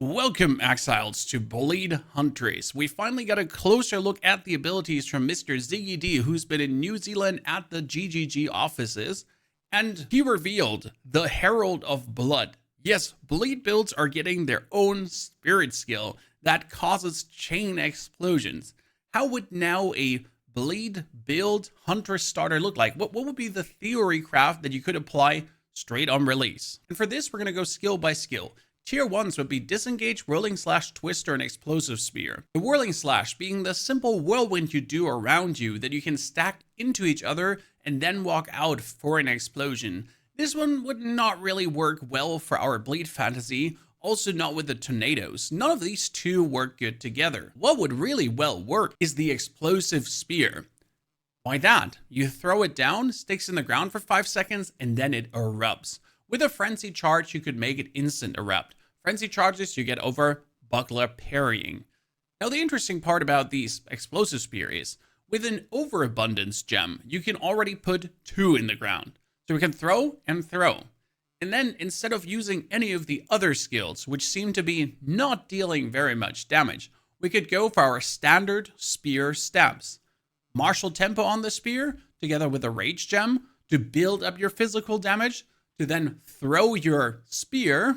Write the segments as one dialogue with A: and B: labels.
A: Welcome, Exiles, to Bleed Huntress. We finally got a closer look at the abilities from Mr. Ziggy D, who's been in New Zealand at the GGG offices, and he revealed the Herald of Blood. Yes, Bleed builds are getting their own spirit skill that causes chain explosions. How would now a Bleed build Huntress starter look like? What would be the theory craft that you could apply straight on release? And for this, we're going to go skill by skill. Tier 1s would be Disengage, Whirling Slash, Twister, and Explosive Spear. The Whirling Slash being the simple whirlwind you do around you that you can stack into each other and then walk out for an explosion. This one would not really work well for our Bleed fantasy, also not with the Tornadoes. None of these two work good together. What would really well work is the Explosive Spear. Why that? You throw it down, sticks in the ground for 5 seconds, and then it erupts. With a Frenzy Charge, you could make it instant erupt. Frenzy charges you get over buckler parrying. Now the interesting part about these Explosive Spear is, with an overabundance gem, you can already put 2 in the ground. So we can throw and throw. And then instead of using any of the other skills, which seem to be not dealing very much damage, we could go for our standard spear stabs. Martial tempo on the spear, together with a rage gem, to build up your physical damage, to then throw your spear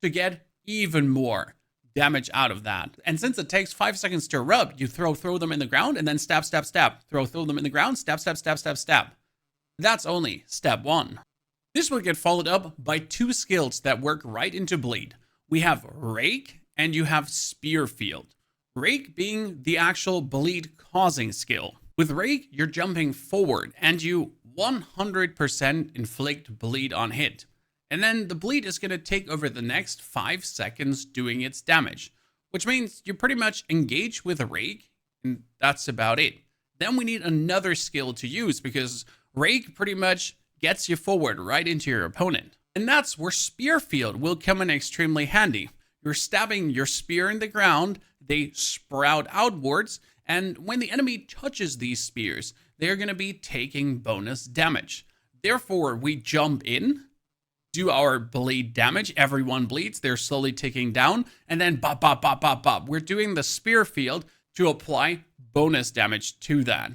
A: to get even more damage out of that. And since it takes 5 seconds to erupt, you throw them in the ground and then stab, stab, stab. Throw them in the ground, stab, stab, stab, stab, stab. That's only step 1. This would get followed up by 2 skills that work right into Bleed. We have Rake and you have Spear Field. Rake being the actual bleed causing skill. With Rake, you're jumping forward and you 100% inflict bleed on hit. And then the bleed is going to take over the next 5 seconds doing its damage, which means you pretty much engage with a Rake, and that's about it. Then we need another skill to use because Rake pretty much gets you forward right into your opponent. And that's where Spear Field will come in extremely handy. You're stabbing your spear in the ground, they sprout outwards, and when the enemy touches these spears, they're going to be taking bonus damage. Therefore, we jump in, do our bleed damage, everyone bleeds, they're slowly ticking down, and then bop, bop, bop, bop, bop. We're doing the Spear Field to apply bonus damage to that.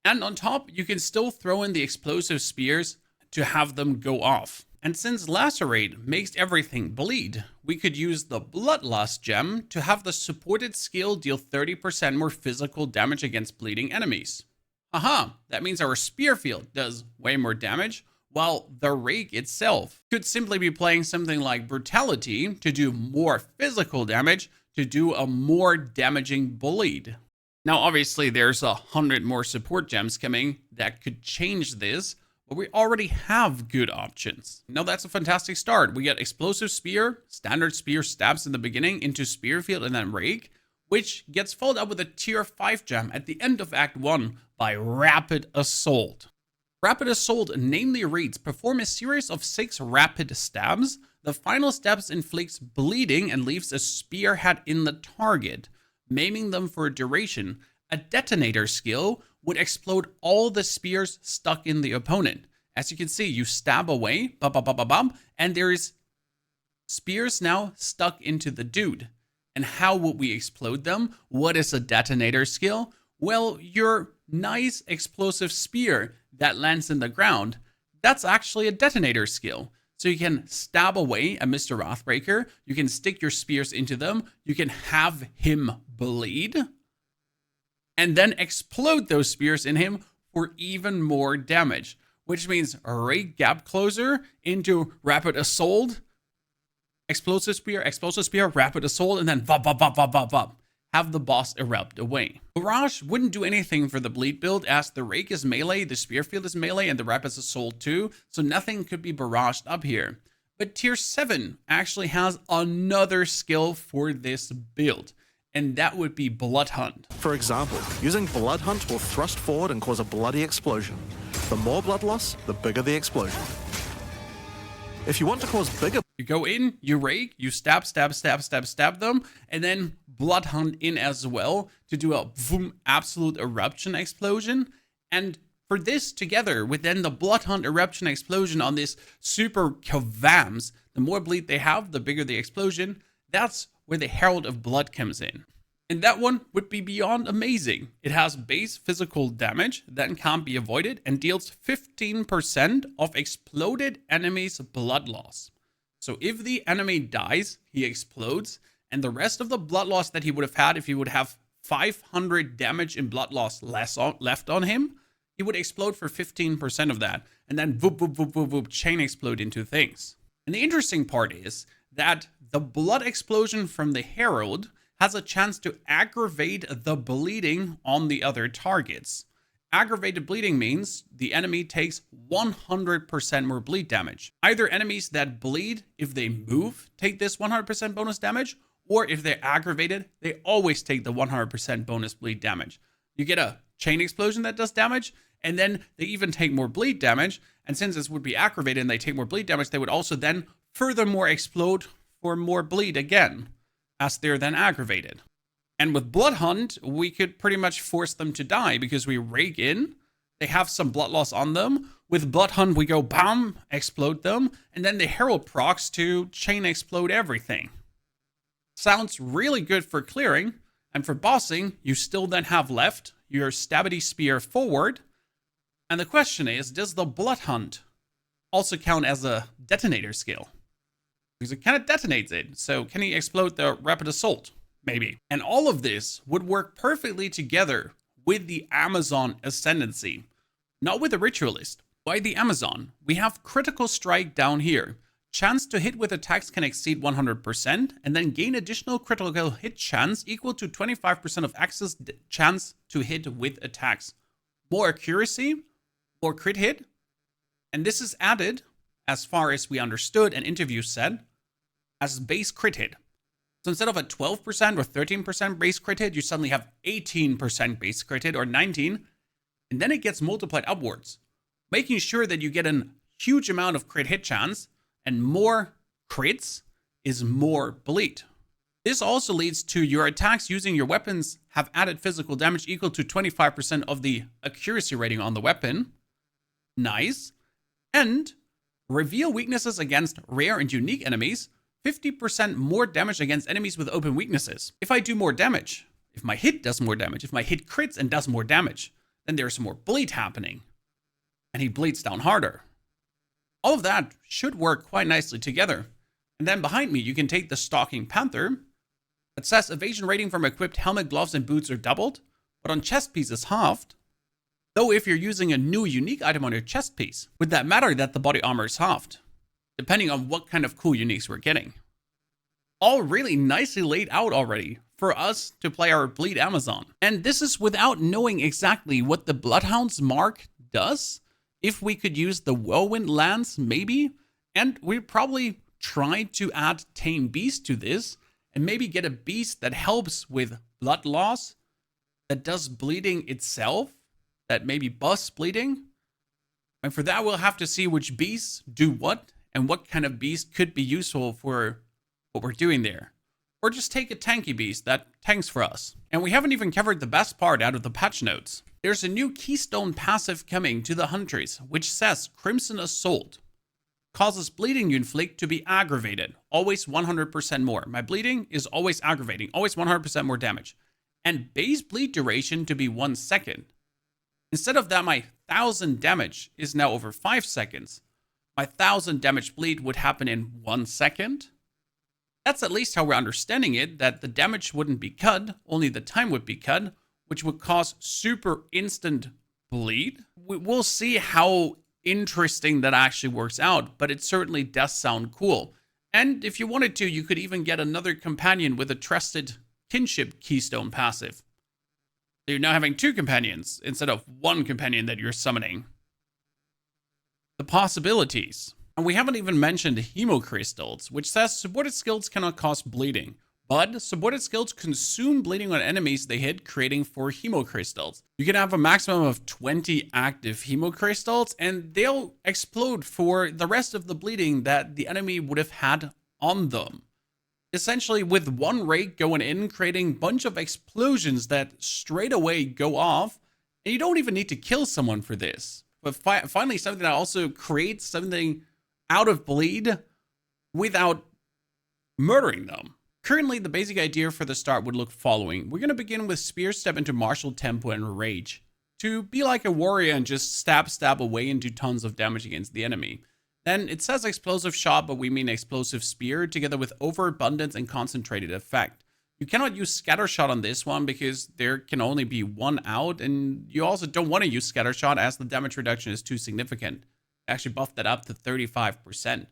A: And on top, you can still throw in the Explosive Spears to have them go off. And since Lacerate makes everything bleed, we could use the Bloodlust gem to have the supported skill deal 30% more physical damage against bleeding enemies. Aha, that means our Spear Field does way more damage, while the Rake itself could simply be playing something like Brutality to do more physical damage, to do a more damaging bleed. Now obviously there's 100 more support gems coming that could change this, but we already have good options. Now that's a fantastic start. We get Explosive Spear, Standard Spear stabs in the beginning into Spear Field and then Rake, which gets followed up with a tier 5 gem at the end of Act 1 by Rapid Assault. Rapid Assault namely reads, perform a series of 6 rapid stabs. The final stabs inflicts bleeding and leaves a spearhead in the target, maiming them for a duration. A detonator skill would explode all the spears stuck in the opponent. As you can see, you stab away, bop, bop, bop, bop, bop, and there is spears now stuck into the dude. And how would we explode them? What is a detonator skill? Well, your nice explosive spear that lands in the ground, that's actually a detonator skill. So you can stab away a Mr. Wrathbreaker, you can stick your spears into them, you can have him bleed, and then explode those spears in him for even more damage. Which means a Rake Gap Closer into Rapid Assault, Explosive Spear, Rapid Assault, and then vop, vop, vop, vop, vop, vop. Have the boss erupt away. Barrage wouldn't do anything for the bleed build as the Rake is melee, the Spear Field is melee, and the Rapid Assault too, so nothing could be barraged up here. But tier 7 actually has another skill for this build, and that would be Blood Hunt.
B: For example, using Blood Hunt will thrust forward and cause a bloody explosion. The more blood loss, the bigger the explosion. If you want to cause bigger...
A: You go in, you Rake, you stab, stab, stab, stab, stab them, and then Blood Hunt in as well to do a boom, absolute eruption explosion. And for this together, with then the Blood Hunt eruption explosion on this super Kavams, the more bleed they have, the bigger the explosion. That's where the Herald of Blood comes in. And that one would be beyond amazing. It has base physical damage that can't be avoided and deals 15% of exploded enemies' blood loss. So if the enemy dies, he explodes, and the rest of the blood loss that he would have had if he would have 500 damage in blood loss left on him, he would explode for 15% of that, and then whoop, whoop, whoop, whoop, whoop, chain explode into things. And the interesting part is that the blood explosion from the Herald has a chance to aggravate the bleeding on the other targets. Aggravated bleeding means the enemy takes 100% more bleed damage. Either enemies that bleed if they move take this 100% bonus damage, or if they're aggravated, they always take the 100% bonus bleed damage. You get a chain explosion that does damage, and then they even take more bleed damage, and since this would be aggravated and they take more bleed damage, they would also then furthermore explode for more bleed again, as they're then aggravated. And with Blood Hunt, we could pretty much force them to die because we rake in, they have some blood loss on them. With Blood Hunt, we go bam, explode them, and then the Herald procs to chain explode everything. Sounds really good for clearing, and for bossing, you still then have left your Stabity Spear forward. And the question is, does the Blood Hunt also count as a detonator skill? Because it kind of detonates it. So can he explode the Rapid Assault? Maybe. And all of this would work perfectly together with the Amazon Ascendancy. Not with the Ritualist. Why the Amazon? We have Critical Strike down here. Chance to hit with attacks can exceed 100%, and then gain additional critical hit chance equal to 25% of access chance to hit with attacks. More accuracy, more crit hit, and this is added, as far as we understood and interviews said, as base crit hit. So instead of a 12% or 13% base crit hit, you suddenly have 18% base crit hit or 19%, and then it gets multiplied upwards, making sure that you get a huge amount of crit hit chance, and more crits is more bleed. This also leads to your attacks using your weapons have added physical damage equal to 25% of the accuracy rating on the weapon. Nice. And reveal weaknesses against rare and unique enemies. 50% more damage against enemies with open weaknesses. If I do more damage, if my hit does more damage, if my hit crits and does more damage, then there's more bleed happening. And he bleeds down harder. All of that should work quite nicely together. And then behind me, you can take the Stalking Panther. It says evasion rating from equipped helmet, gloves, and boots are doubled, but on chest piece is halved. Though if you're using a new unique item on your chest piece, would that matter that the body armor is halved? Depending on what kind of cool uniques we're getting. All really nicely laid out already for us to play our Bleed Amazon. And this is without knowing exactly what the Bloodhound's mark does. If we could use the Whirlwind Lance, maybe. And we probably try to add Tame Beast to this. And maybe get a beast that helps with blood loss. That does bleeding itself. That maybe busts bleeding. And for that, we'll have to see which beasts do what. And what kind of beast could be useful for what we're doing there. Or just take a tanky beast that tanks for us. And we haven't even covered the best part out of the patch notes. There's a new Keystone passive coming to the Huntress, which says Crimson Assault. Causes bleeding you inflict to be aggravated. Always 100% more. My bleeding is always aggravating. Always 100% more damage. And base bleed duration to be 1 second. Instead of that, my 1000 damage is now over 5 seconds. My 1000 damage bleed would happen in 1 second. That's at least how we're understanding it, that the damage wouldn't be cut, only the time would be cut, which would cause super instant bleed. We'll see how interesting that actually works out, but it certainly does sound cool. And if you wanted to, you could even get another companion with a trusted kinship keystone passive. So you're now having 2 companions instead of 1 companion that you're summoning. The possibilities. And we haven't even mentioned Haemocrystals, which says supported skills cannot cause bleeding, but supported skills consume bleeding on enemies they hit, creating 4 Haemocrystals. You can have a maximum of 20 active Haemocrystals, and they'll explode for the rest of the bleeding that the enemy would have had on them. Essentially, with 1 rake going in, creating a bunch of explosions that straight away go off, and you don't even need to kill someone for this. But finally, something that also creates something out of bleed without murdering them. Currently, the basic idea for the start would look following. We're going to begin with Spear Step into Martial Tempo and Rage, to be like a warrior and just stab away and do tons of damage against the enemy. Then it says Explosive Shot, but we mean Explosive Spear, together with Overabundance and Concentrated Effect. You cannot use Scatter Shot on this one because there can only be one out, and you also don't want to use Scatter Shot as the damage reduction is too significant. I actually buffed that up to 35%.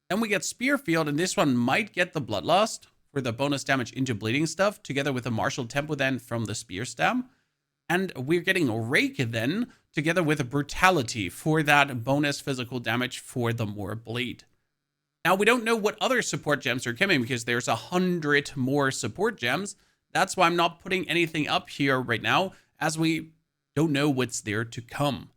A: Then we get Spear Field, and this one might get the Bloodlust for the bonus damage into bleeding stuff, together with a Martial Tempo then from the Spear Stab. And we're getting Rake then, together with a Brutality for that bonus physical damage for the more bleed. Now, we don't know what other support gems are coming because there's 100 more support gems. That's why I'm not putting anything up here right now, as we don't know what's there to come.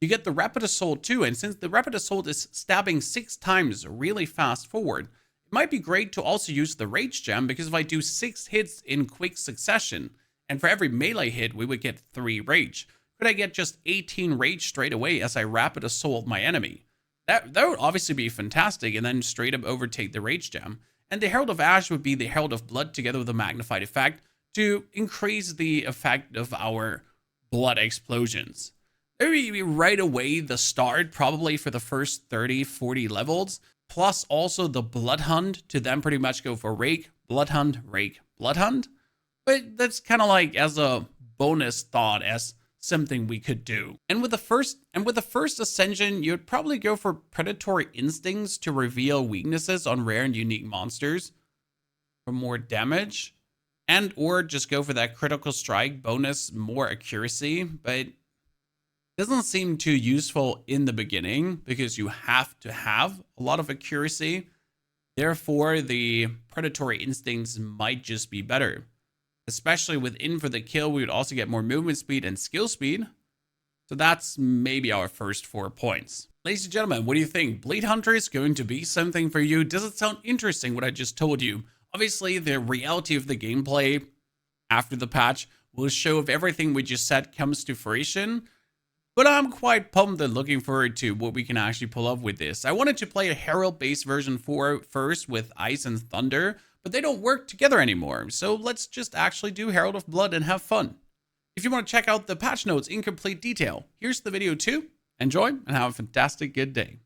A: You get the Rapid Assault too, and since the Rapid Assault is stabbing 6 times really fast forward, it might be great to also use the Rage gem, because if I do 6 hits in quick succession, and for every melee hit, we would get 3 Rage. Could I get just 18 Rage straight away as I Rapid Assault my enemy? That would obviously be fantastic, and then straight up overtake the Rage gem. And the Herald of Ash would be the Herald of Blood together with a magnified effect to increase the effect of our blood explosions. There would be right away the start, probably for the first 30-40 levels, plus also the Blood Hunt to then pretty much go for Rake, Blood Hunt, Rake, Blood Hunt. But that's kind of like as a bonus thought, as something we could do. And with the first ascension, you'd probably go for Predatory Instincts to reveal weaknesses on rare and unique monsters for more damage, and or just go for that Critical Strike bonus, more accuracy, but doesn't seem too useful in the beginning because you have to have a lot of accuracy. Therefore, the Predatory Instincts might just be better. Especially with In for the Kill, we would also get more movement speed and skill speed. So that's maybe our first 4 points. Ladies and gentlemen, what do you think? Bleed Huntress is going to be something for you? Does it sound interesting what I just told you? Obviously, the reality of the gameplay after the patch will show if everything we just said comes to fruition. But I'm quite pumped and looking forward to what we can actually pull off with this. I wanted to play a Herald-based version 4 first with Ice and Thunder, but they don't work together anymore. So let's just actually do Herald of Blood and have fun. If you want to check out the patch notes in complete detail, here's the video too. Enjoy and have a fantastic good day.